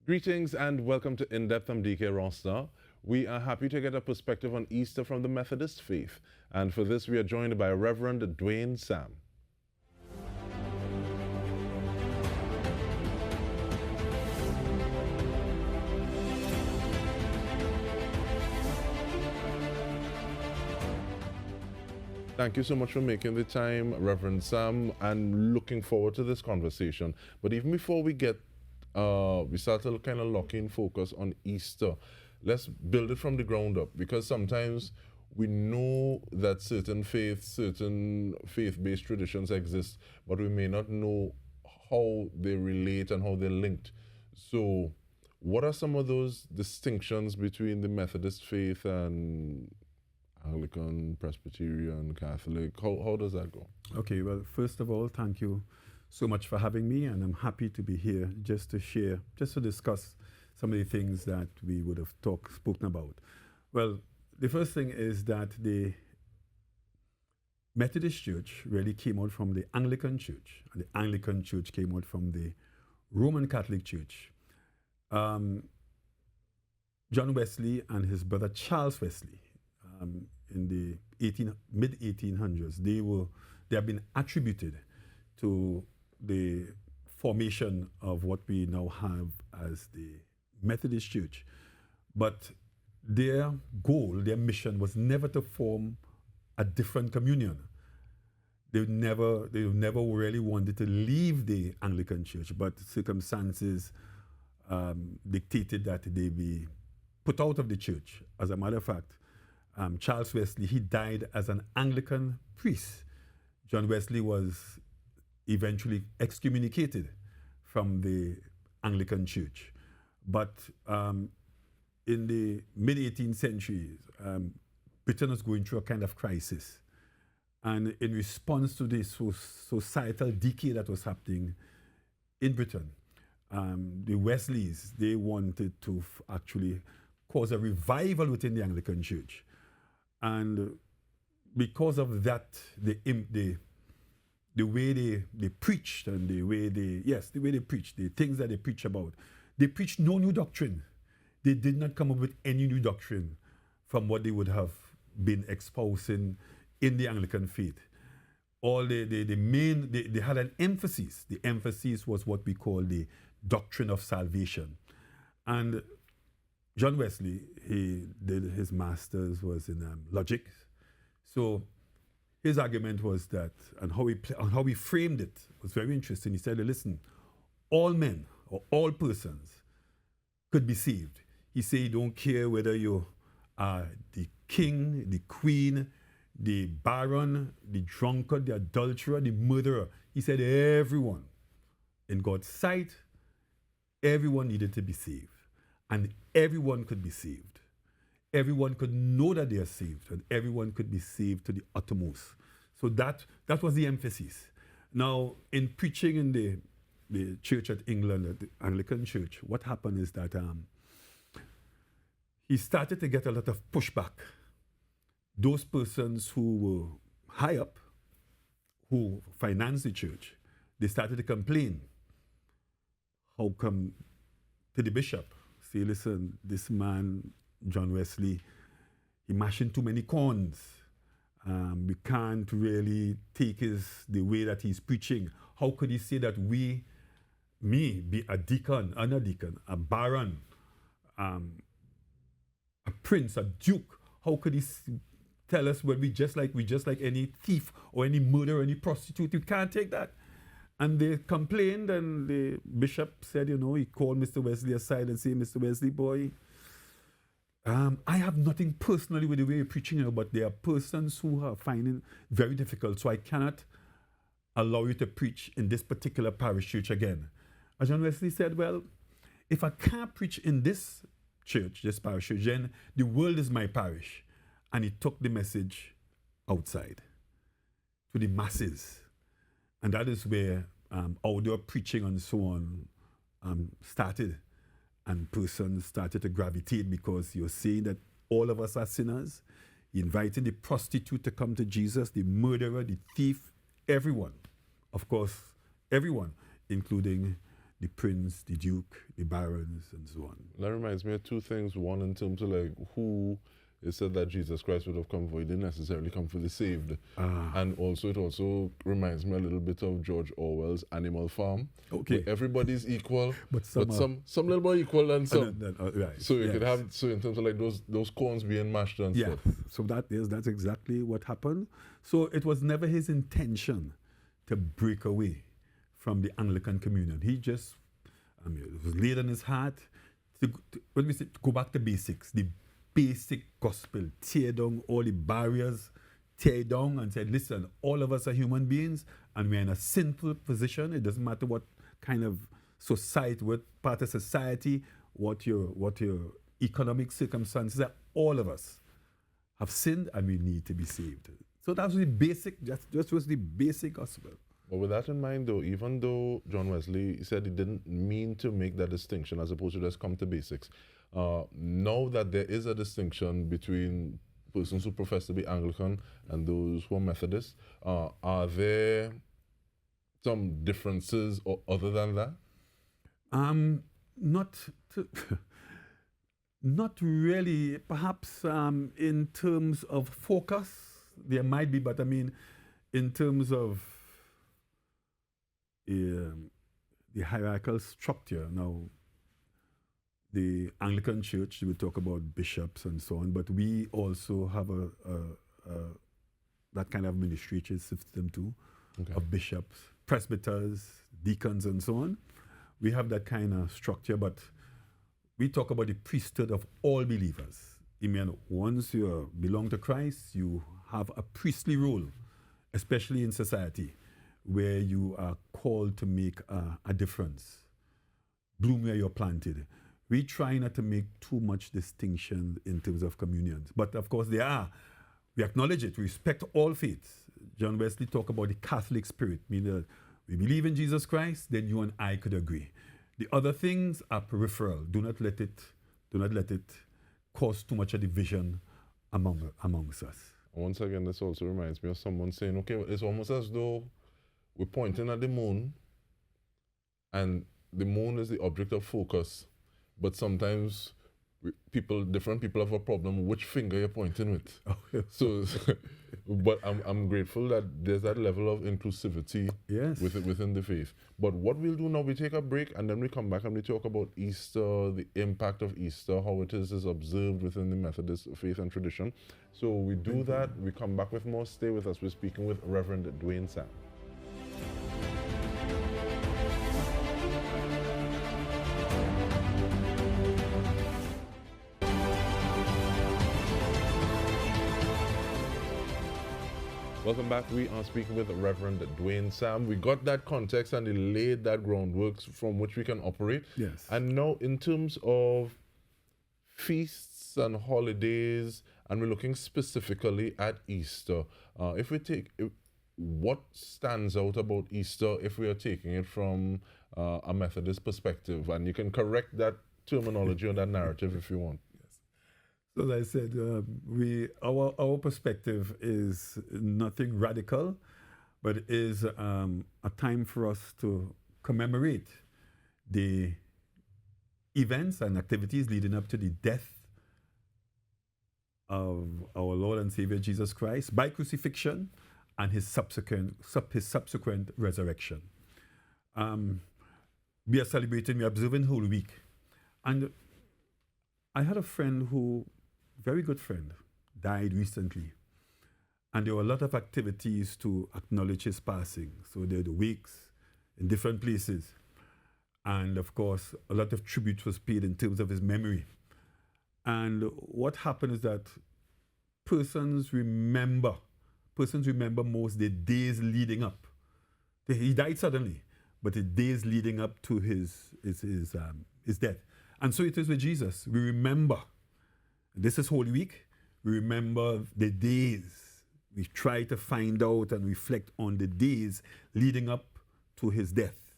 Greetings and welcome to In Depth. I'm Dike Rostant. We are happy to get a perspective on Easter from the Methodist faith. And for this, we are joined by Reverend Duane Samm. Thank you so much for making the time, Reverend Samm, and looking forward to this conversation. But even before we start to kind of lock in focus on Easter, let's build it from the ground up, because sometimes we know that certain faith-based traditions exist, but we may not know how they relate and how they're linked. So what are some of those distinctions between the Methodist faith and Anglican, Presbyterian, Catholic? How does that go? Okay, well, first of all, thank you so much for having me, and I'm happy to be here just to discuss some of the things that we would have spoken about. Well, the first thing is that the Methodist Church really came out from the Anglican Church, and the Anglican Church came out from the Roman Catholic Church. John Wesley and his brother Charles Wesley, in the mid-1800s, they have been attributed to the formation of what we now have as the Methodist Church. But their goal, their mission was never to form a different communion. They never really wanted to leave the Anglican Church, but circumstances dictated that they be put out of the church. As a matter of fact, Charles Wesley, he died as an Anglican priest. John Wesley was eventually excommunicated from the Anglican Church. But in the mid-18th century, Britain was going through a kind of crisis. And in response to this societal decay that was happening in Britain, the Wesleys, they wanted to actually cause a revival within the Anglican Church. And because of that, the way they preached and the way they preached, the things that they preach about, they preached no new doctrine. They did not come up with any new doctrine from what they would have been espousing in the Anglican faith. They had an emphasis. The emphasis was what we call the doctrine of salvation. And John Wesley, his master's was in logic. So his argument was that, and how he framed it was very interesting. He said, listen, all men or all persons could be saved. He said, he don't care whether you are the king, the queen, the baron, the drunkard, the adulterer, the murderer. He said, everyone, in God's sight, everyone needed to be saved. And everyone could be saved. Everyone could know that they are saved, and everyone could be saved to the uttermost. So that was the emphasis. Now, in preaching in the church at England, at the Anglican Church, what happened is that he started to get a lot of pushback. Those persons who were high up, who financed the church, they started to complain. How come to the bishop? Say, listen, this man, John Wesley, he mashing too many corns. We can't really take the way that he's preaching. How could he say that me, be a deacon, a baron, a prince, a duke? How could he tell us when we just like any thief or any murderer, any prostitute? You can't take that. And they complained, and the bishop said, he called Mr. Wesley aside and said, Mr. Wesley, boy, I have nothing personally with the way you're preaching, but there are persons who are finding it very difficult, so I cannot allow you to preach in this particular parish church again. And John Wesley said, well, if I can't preach in this church, this parish church, then the world is my parish. And he took the message outside to the masses. And that is where outdoor preaching and so on started. And persons started to gravitate, because you're saying that all of us are sinners. He invited the prostitute to come to Jesus, the murderer, the thief, everyone. Of course, everyone, including the prince, the duke, the barons, and so on. That reminds me of two things. One, in terms of like who it said that Jesus Christ would have come for, he didn't necessarily come for the saved. And also, it also reminds me a little bit of George Orwell's Animal Farm. Okay. Where everybody's equal, but some little more equal than some. Right. So you could have, so in terms of like those corns being mashed and stuff. So that's exactly what happened. So it was never his intention to break away from the Anglican communion. He just, it was laid on his heart to go back to basics, the basic gospel, tear down all the barriers, tear down and said, listen, all of us are human beings and we're in a sinful position. It doesn't matter what kind of society, what part of society, what your economic circumstances are, all of us have sinned and we need to be saved. So that was the basic, just was the basic gospel. But with that in mind, though, even though John Wesley said he didn't mean to make that distinction as opposed to just come to basics, know that there is a distinction between persons who profess to be Anglican and those who are Methodist. Are there some differences or other than that? Not really. Perhaps in terms of focus, there might be, but I mean, in terms of the hierarchical structure, now, the Anglican Church, we talk about bishops and so on, but we also have that kind of administrative system too, of bishops, presbyters, deacons, and so on. We have that kind of structure, but we talk about the priesthood of all believers. I mean, once you belong to Christ, you have a priestly role, especially in society, where you are called to make a difference. Bloom where you're planted. We try not to make too much distinction in terms of communions. But of course we acknowledge it, we respect all faiths. John Wesley talked about the Catholic spirit, meaning that we believe in Jesus Christ, then you and I could agree. The other things are peripheral. Do not let it cause too much a division amongst us. Once again, this also reminds me of someone saying, okay, it's almost as though we're pointing at the moon and the moon is the object of focus. But sometimes different people have a problem which finger you're pointing with. So, but I'm grateful that there's that level of inclusivity within the faith. But what we'll do now, we take a break and then we come back and we talk about Easter, the impact of Easter, how it is observed within the Methodist faith and tradition. So we do that, we come back with more. Stay with us. We're speaking with Reverend Duane Samm. Welcome back. We are speaking with Reverend Duane Samm. We got that context and he laid that groundwork from which we can operate. Yes. And now in terms of feasts and holidays, and we're looking specifically at Easter, what stands out about Easter if we are taking it from a Methodist perspective? And you can correct that terminology or that narrative if you want. So as I said, our perspective is nothing radical, but it is a time for us to commemorate the events and activities leading up to the death of our Lord and Savior Jesus Christ by crucifixion and his subsequent resurrection. We are celebrating, we are observing Holy Week. And I had a friend very good friend, died recently. And there were a lot of activities to acknowledge his passing. So there were the wakes in different places. And of course, a lot of tribute was paid in terms of his memory. And what happened is that persons remember most the days leading up. He died suddenly, but the days leading up to his death. And so it is with Jesus. We remember. This is Holy Week. We remember the days. We try to find out and reflect on the days leading up to his death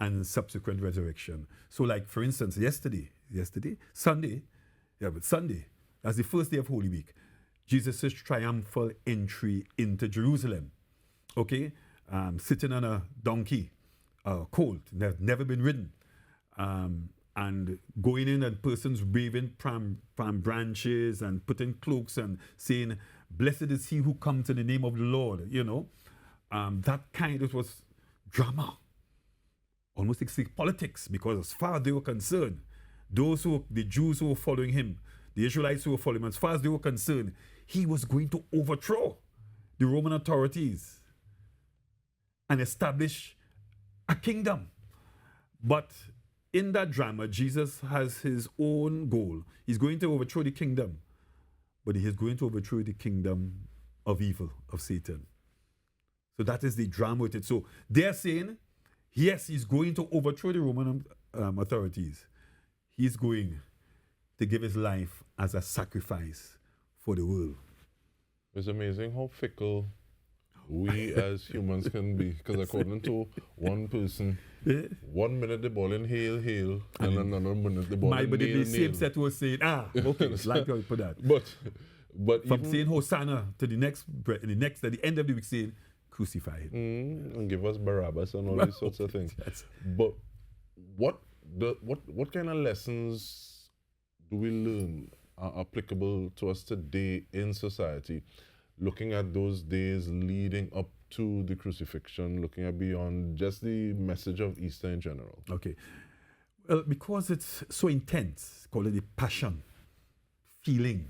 and subsequent resurrection. So like, for instance, Sunday, that's the first day of Holy Week. Jesus' triumphal entry into Jerusalem, sitting on a donkey, colt, never been ridden. And going in and persons waving palm branches and putting cloaks and saying, "Blessed is he who comes in the name of the Lord," that kind of was drama. Almost like politics, because as far as they were concerned, the Jews who were following him, the Israelites who were following him, as far as they were concerned, he was going to overthrow the Roman authorities and establish a kingdom. But in that drama, Jesus has his own goal. He's going to overthrow the kingdom, but he is going to overthrow the kingdom of evil, of Satan. So that is the drama with it. So they're saying, yes, he's going to overthrow the Roman authorities. He's going to give his life as a sacrifice for the world. It's amazing how fickle we as humans can be, because according to one person, 1 minute the ball in hail, hail, and another minute the ball in but nail, the same set was saying, okay, like how you put that. But from even, saying Hosanna to the next, at the end of the week saying, crucify him. And give us Barabbas and all these sorts of things. Yes. But what kind of lessons do we learn are applicable to us today in society, looking at those days leading up to the crucifixion, looking at beyond just the message of Easter in general? Okay. Well, because it's so intense, call it the passion, feeling,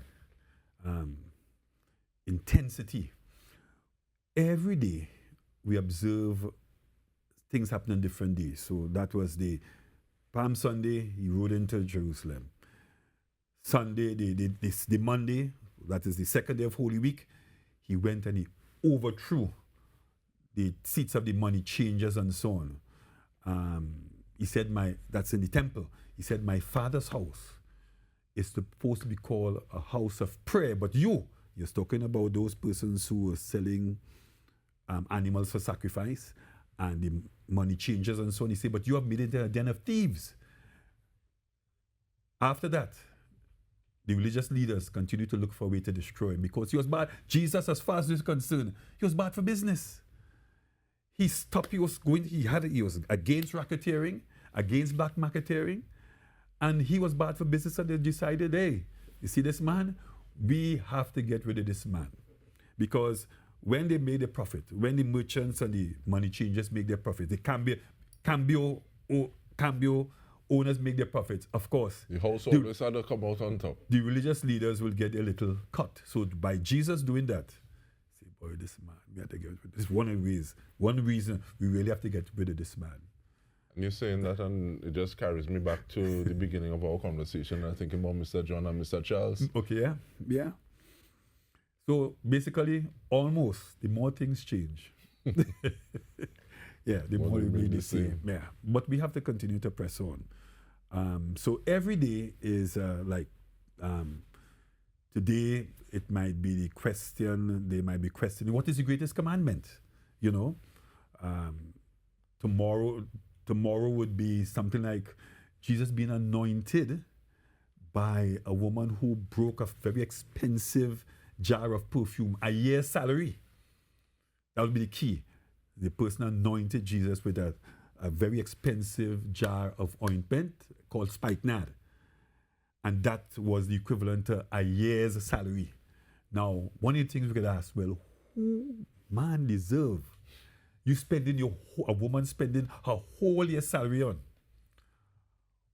intensity. Every day we observe things happen on different days. So that was the Palm Sunday, he rode into Jerusalem. Sunday, the Monday, that is the second day of Holy Week, he went and he overthrew the seats of the money changers and so on. He said, that's in the temple. He said, my Father's house is supposed to be called a house of prayer, but you're talking about those persons who were selling animals for sacrifice and the money changers and so on. He said, but you have made it a den of thieves. After that, the religious leaders continued to look for a way to destroy him because he was bad. Jesus, as far as he was concerned, he was bad for business. He stopped, he was against racketeering, against black marketeering, and he was bad for business, and they decided, hey, you see this man? We have to get rid of this man. Because when they made a profit, when the merchants and the money changers make their profit, the cambio owners make their profits, of course. The householders had to come out on top. The religious leaders will get a little cut. So by Jesus doing that, say, boy, this man, we have to get rid of this. This is one reason we really have to get rid of this man. And you're saying that, and it just carries me back to the beginning of our conversation. I'm thinking about Mr. John and Mr. Charles. Okay, yeah. So basically, almost, the more things change. Yeah, the more we really see. Yeah, but we have to continue to press on. So every day is today it might be the question, they might be questioning, what is the greatest commandment? Tomorrow would be something like Jesus being anointed by a woman who broke a very expensive jar of perfume, a year's salary. That would be the key. The person anointed Jesus with a very expensive jar of ointment called spikenard. And that was the equivalent to a year's salary. Now, one of the things we could ask, well, who man deserve you spending a woman spending her whole year's salary on?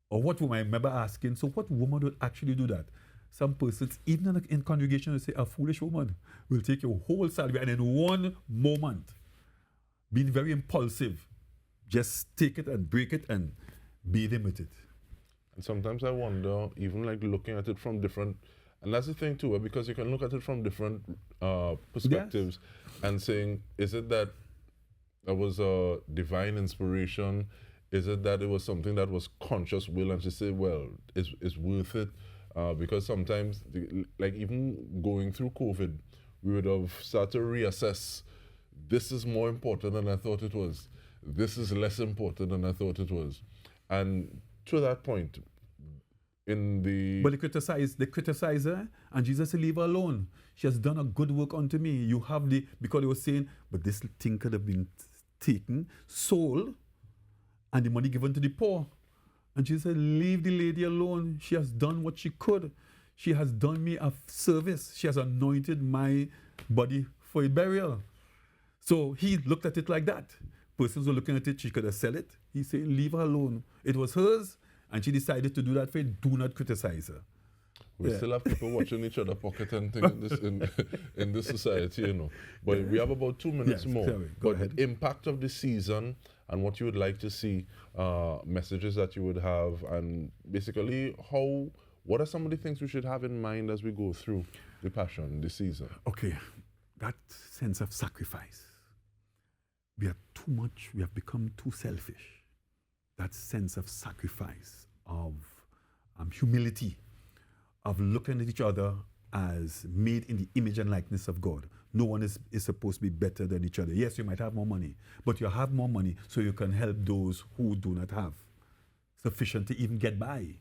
Or what woman, I remember asking, so what woman would actually do that? Some persons, even in congregation, will say, a foolish woman will take your whole salary and in one moment, being very impulsive, just take it and break it and bathe him with it. And sometimes I wonder, even like looking at it from different, and that's the thing too, because you can look at it from different perspectives, yes, and saying, is it that was a divine inspiration? Is it that it was something that was conscious will, and she say, well, it's worth it? Because sometimes, like even going through COVID, we would have started to reassess, this is more important than I thought it was. This is less important than I thought it was. And to that point, But they criticize her, and Jesus said, leave her alone. She has done a good work unto me. Because they were saying, but this thing could have been taken, sold, and the money given to the poor. And Jesus said, leave the lady alone. She has done what she could. She has done me a service. She has anointed my body for a burial. So he looked at it like that. Persons were looking at it, she could have sell it. He said, leave her alone. It was hers, and she decided to do that for it. Do not criticize her. We still have people watching each other pocket and things in this society, you know. But we have about 2 minutes more. Sorry, go ahead. Impact of the season and what you would like to see, messages that you would have, and basically what are some of the things we should have in mind as we go through the Passion, the season? Okay, that sense of sacrifice. We have become too selfish. That sense of sacrifice, of humility, of looking at each other as made in the image and likeness of God. No one is supposed to be better than each other. Yes, you might have more money, but you have more money so you can help those who do not have sufficient to even get by.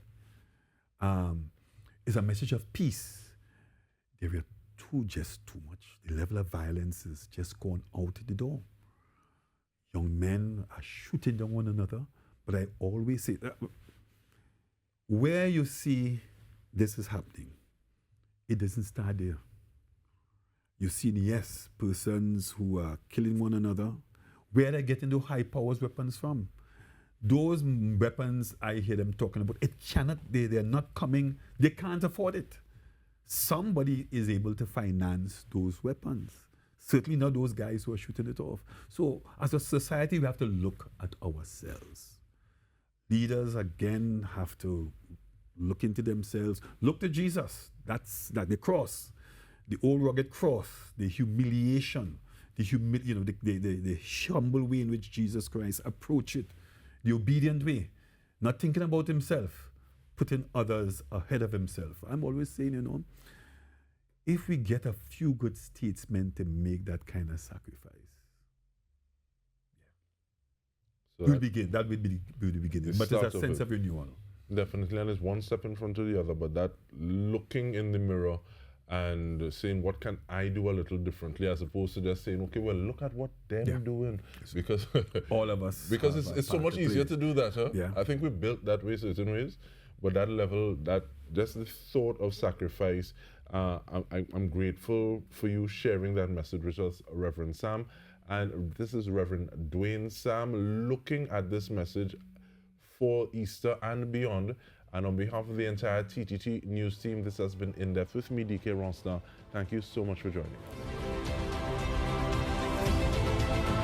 It's a message of peace. There are just too much. The level of violence has just gone out the door. Young men are shooting down one another, but I always say that where you see this is happening, it doesn't start there. You see, yes, persons who are killing one another. Where they're getting the high powers weapons from? Those weapons I hear them talking about, they're not coming, they can't afford it. Somebody is able to finance those weapons. Certainly not those guys who are shooting it off. So as a society, we have to look at ourselves. Leaders, again, have to look into themselves. Look to Jesus. That's the cross, the old rugged cross, the humiliation, the humble way in which Jesus Christ approached it, the obedient way, not thinking about himself, putting others ahead of himself. I'm always saying, if we get a few good statesmen to make that kind of sacrifice, So we'll begin. That will be the beginning. But there's a sense of renewal. Definitely, and it's one step in front of the other, but that looking in the mirror and saying, what can I do a little differently, as opposed to just saying, okay, well, look at what they're doing. Because all of us. Because it's so much easier to do that, huh? Yeah. I think we built that way certain ways, but that level, that just the thought of sacrifice, I'm grateful for you sharing that message with us, Reverend Samm. And this is Reverend Duane Samm looking at this message for Easter and beyond. And on behalf of the entire TTT News team, this has been In Depth with me, Dike Rostant. Thank you so much for joining us.